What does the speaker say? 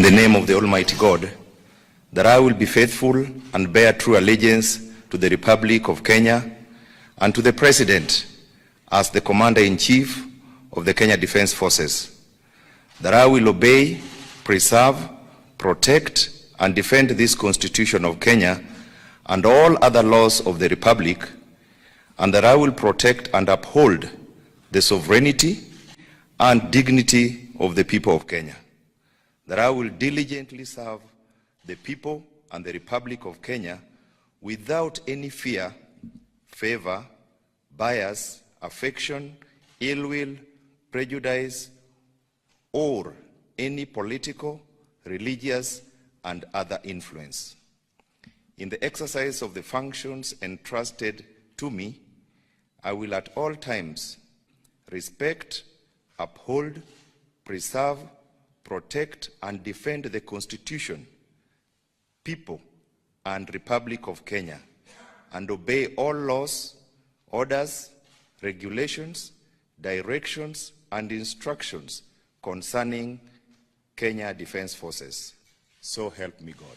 in the name of the Almighty God, that I will be faithful and bear true allegiance to the Republic of Kenya and to the President as the Commander-in-Chief of the Kenya Defence Forces, that I will obey, preserve, protect, and defend this Constitution of Kenya and all other laws of the Republic, and that I will protect and uphold the sovereignty and dignity of the people of Kenya, that I will diligently serve the people and the Republic of Kenya without any fear, favor, bias, affection, ill will, prejudice, or any political, religious, and other influence. In the exercise of the functions entrusted to me, I will at all times respect, uphold, preserve, protect, and defend the Constitution, people, and Republic of Kenya, and obey all laws, orders, regulations, directions, and instructions concerning Kenya Defence Forces. So help me God.